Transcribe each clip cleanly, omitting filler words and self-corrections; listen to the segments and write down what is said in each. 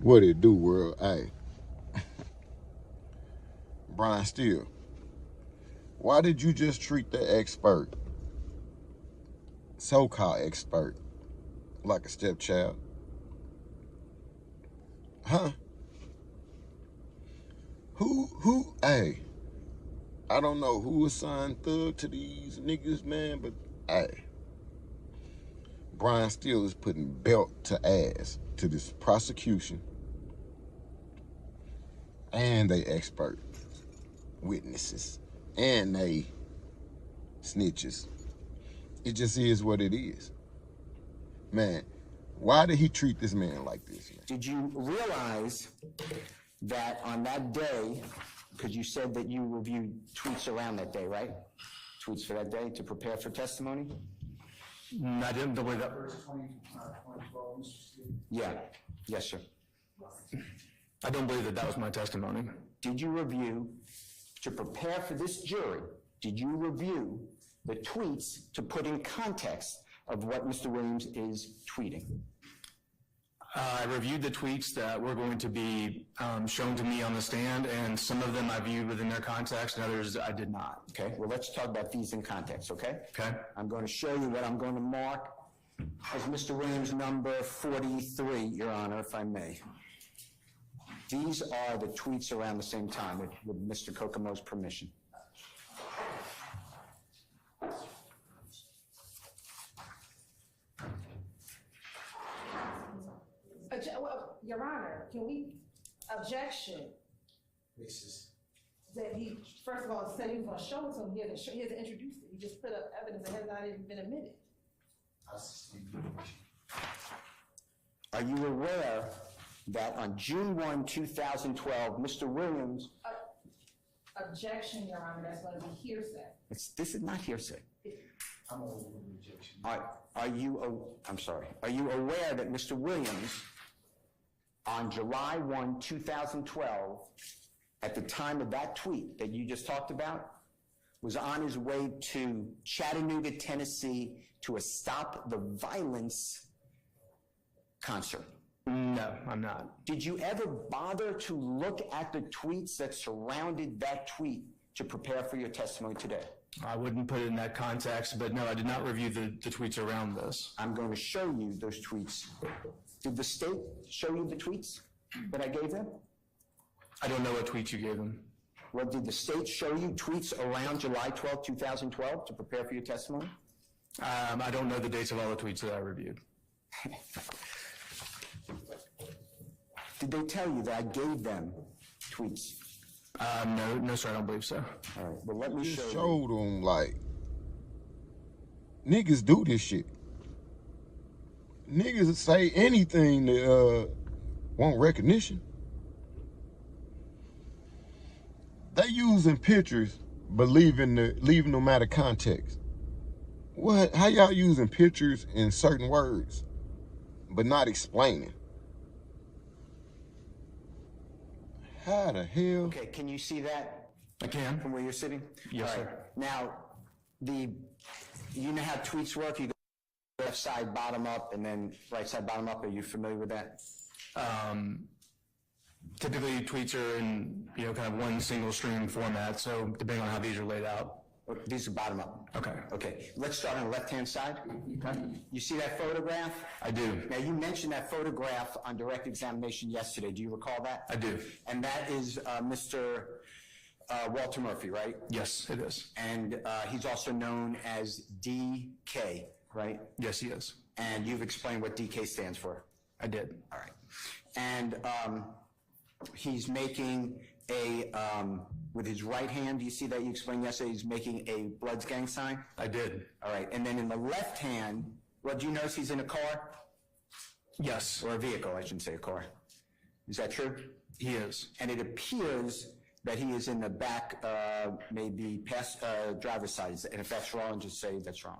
What it do, world? Hey, Brian Steele, why did you just treat the expert, so-called expert, like a stepchild? Huh? Hey, I don't know who assigned thug to these niggas, man, but hey, Brian Steele is putting belt to ass to this prosecution and they expert witnesses and they snitches. It just is what it is. Man, why did he treat this man like this, man? Did you realize that on that day, because you said that you reviewed tweets around that day, right? Tweets for that day to prepare for testimony? I didn't believe that. Yeah. Yes, sir. I don't believe that that was my testimony. Did you review, to prepare for this jury, did you review the tweets to put in context of what Mr. Williams is tweeting? I reviewed the tweets that were going to be shown to me on the stand, and some of them I viewed within their context, and others I did not. Okay, well, let's talk about these in context, okay? Okay. I'm going to show you what I'm going to mark as Mr. Williams number 43, Your Honor, if I may. These are the tweets around the same time with Mr. Kokomo's permission. Your Honor, can we objection that he, first of all, said he was going to show it to him, he hasn't introduced it. He just put up evidence that has not even been admitted. Are you aware that on June 1, 2012, Mr. Williams... Objection, Your Honor, that's going to be hearsay. This is not hearsay. I'm over the rejection. Are you aware that Mr. Williams, on July 1, 2012, at the time of that tweet that you just talked about, was on his way to Chattanooga, Tennessee to a Stop the Violence concert? No, I'm not. Did you ever bother to look at the tweets that surrounded that tweet to prepare for your testimony today? I wouldn't put it in that context, but no, I did not review the tweets around this. I'm going to show you those tweets. Did the state show you the tweets that I gave them? I don't know what tweets you gave them. Well, did the state show you tweets around July 12, 2012 to prepare for your testimony? I don't know the dates of all the tweets that I reviewed. Did they tell you that I gave them tweets? No, sir, I don't believe so. All right, well, let me show you. Showed them like niggas do this shit. Niggas say anything to want recognition. They using pictures, but leaving them out of context. What? How y'all using pictures in certain words, but not explaining? How the hell? Okay, can you see that? I can. From where you're sitting? Yes, all right. sir. Now, you know how tweets work? You go left side, bottom up, and then right side, bottom up. Are you familiar with that? Typically, tweets are in kind of one single stream format, so depending on how these are laid out. These are bottom up. Okay. Okay, let's start on the left-hand side. Okay. You see that photograph? I do. Now, you mentioned that photograph on direct examination yesterday. Do you recall that? I do. And that is Mr. Walter Murphy, right? Yes, it is. And he's also known as DK, right? Yes, he is. And you've explained what DK stands for. I did. All right. And he's making a, with his right hand, do you see that you explained yesterday? He's making a Bloods gang sign? I did. All right. And then in the left hand, well, do you notice he's in a car? Yes. Or a vehicle, I shouldn't say a car. Is that true? He is. And it appears that he is in the back, maybe past driver's side. And if that's wrong, just say that's wrong.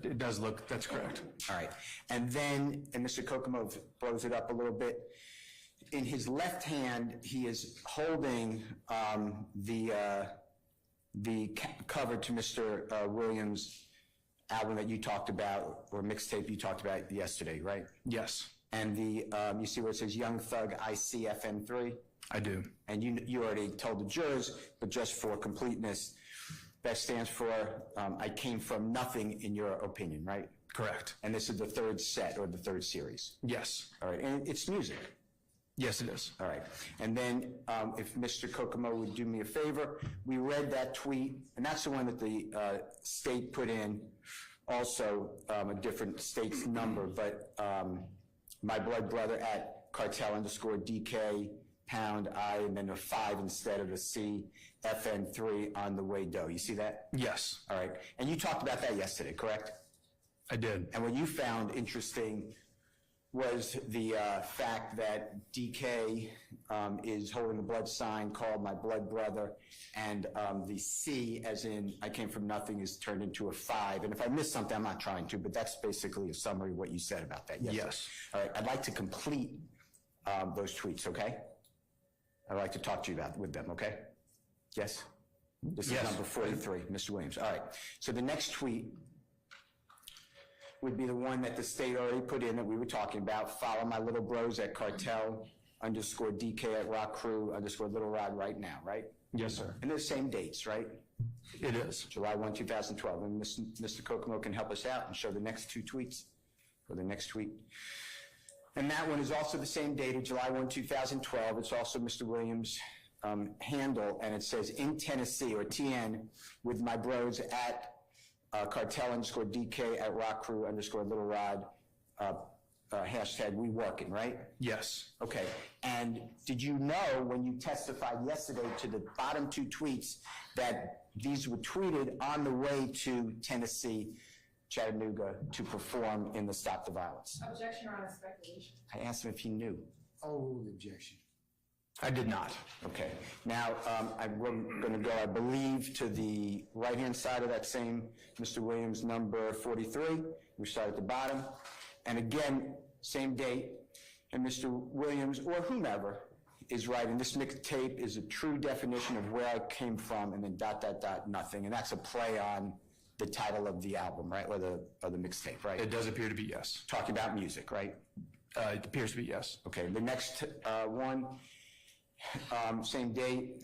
It does look, that's correct. All right. And then, and Mr. Kokomo blows it up a little bit. In his left hand, he is holding the cover to Mr. Williams' album that you talked about, or mixtape you talked about yesterday, right? Yes. And you see where it says Young Thug ICFN3? I do. And you already told the jurors, but just for completeness, that stands for I came from nothing in your opinion, right? Correct. And this is the third set or the third series. Yes. All right, and it's music. Yes, it is. All right, and then if Mr. Kokomo would do me a favor, we read that tweet, and that's the one that the state put in, also a different state's number, but my blood brother at cartel_DK pound I, and then a 5 instead of a C, FN3 on the way dough. You see that? Yes, All right, and you talked about that yesterday, correct? I did. And what you found interesting was the fact that DK is holding a blood sign called My Blood Brother, and the C, as in I came from nothing, is turned into a 5. And if I missed something, I'm not trying to, but that's basically a summary of what you said about that. Yes. All right, I'd like to complete those tweets, okay? I'd like to talk to you with them, okay? Yes? This Yes. is number 43, Mr. Williams. All right, so the next tweet would be the one that the state already put in that we were talking about. Follow my little bros at cartel_DK at rock crew_little rod right now, right? Yes, sir. And they're the same dates, right? It is. July 1, 2012. And Mr. Kokomo can help us out and show the next two tweets, or the next tweet. And that one is also the same date of July 1, 2012. It's also Mr. Williams' handle, and it says in Tennessee, or TN, with my bros at cartel_DK at rock crew_little rod, hashtag we working, right? Yes. Okay, and did you know when you testified yesterday to the bottom two tweets that these were tweeted on the way to Tennessee, Chattanooga, to perform in the Stop the Violence? Objection, Your Honor, speculation. I asked him if he knew. Overruled objection. I did not. Okay, now I'm going to go, I believe, to the right-hand side of that same Mr. Williams number 43. We start at the bottom. And again, same date. And Mr. Williams, or whomever, is writing, this mixtape is a true definition of where I came from, and then ... nothing. And that's a play on the title of the album, right? Or the mixtape, right? It does appear to be yes. Talking about music, right? It appears to be yes. Okay, the next one, same date.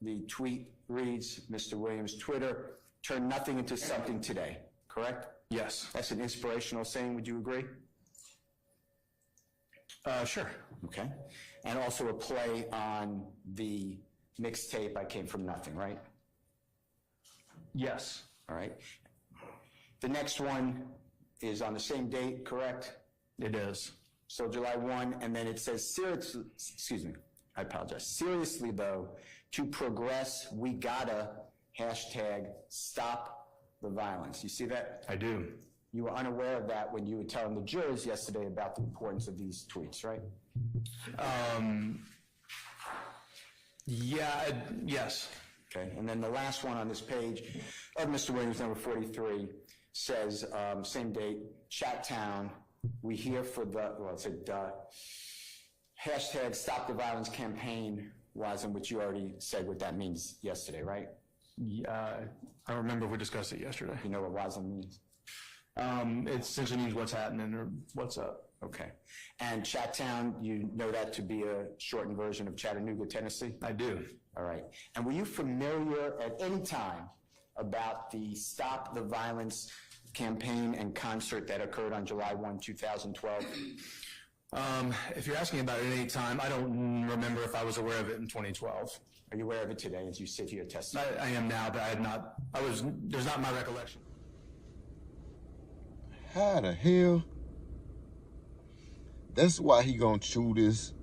The tweet reads, Mr. Williams' Twitter, turn nothing into something today, correct? Yes. That's an inspirational saying, would you agree? Sure. Okay. And also a play on the mixtape, I Came From Nothing, right? Yes. All right. The next one is on the same date, correct? It is. So July 1, and then it says, seriously, excuse me, I apologize. Seriously, though, to progress, we gotta hashtag stop the violence. You see that? I do. You were unaware of that when you were telling the jurors yesterday about the importance of these tweets, right? Yes. Okay, and then the last one on this page of Mr. Williams, number 43, says, same date, Chattown, we here for the, well, it said, hashtag stop the violence campaign, Wasm, which you already said what that means yesterday, right? Yeah. I remember we discussed it yesterday. You know what Wasm means? It essentially means what's happening or what's up. Okay. And Chattown, you know that to be a shortened version of Chattanooga, Tennessee? I do. All right. And were you familiar at any time about the Stop the Violence campaign and concert that occurred on July 1, 2012? If you're asking about it at any time, I don't remember if I was aware of it in 2012. Are you aware of it today as you sit here testifying? I am now, but there's not my recollection. How the hell? That's why he gonna chew this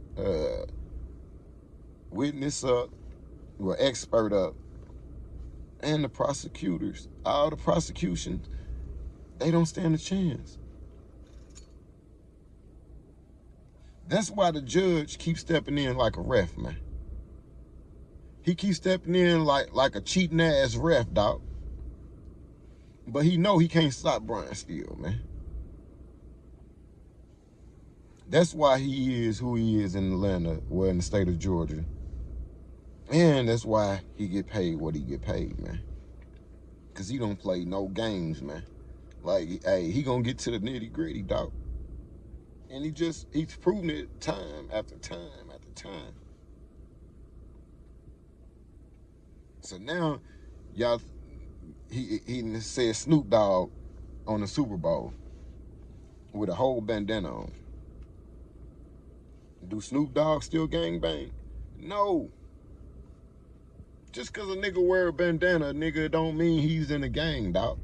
witness up, or expert up, and the prosecutors, all the prosecutions, they don't stand a chance. That's why the judge keeps stepping in like a ref, man. He keeps stepping in like a cheating ass ref, dog. But he know he can't stop Brian Steele, man. That's why he is who he is in Atlanta, well, in the state of Georgia. And that's why he get paid what he get paid, man. Because he don't play no games, man. Like, hey, he gonna get to the nitty gritty, dog. And he's proven it time after time after time. So now, y'all, he said Snoop Dogg on the Super Bowl with a whole bandana on. Do Snoop Dogg still gang bang? No. Just because a nigga wear a bandana, nigga, don't mean he's in a gang, dog.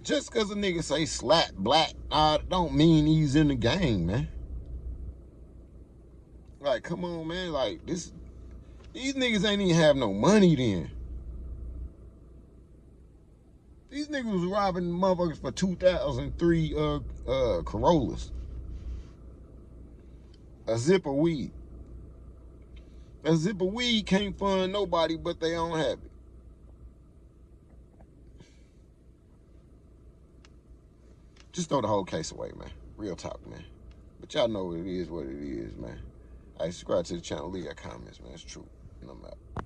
Just because a nigga say slap black, don't mean he's in the gang, man. Like, come on, man. Like, these niggas ain't even have no money then. These niggas was robbing motherfuckers for 2003 Corollas. A zip of weed. A zip of weed can't fund nobody but they own habit. Just throw the whole case away, man. Real talk, man. But y'all know it is what it is, man. Subscribe to the channel, leave your comments, man. It's true. And I'm out.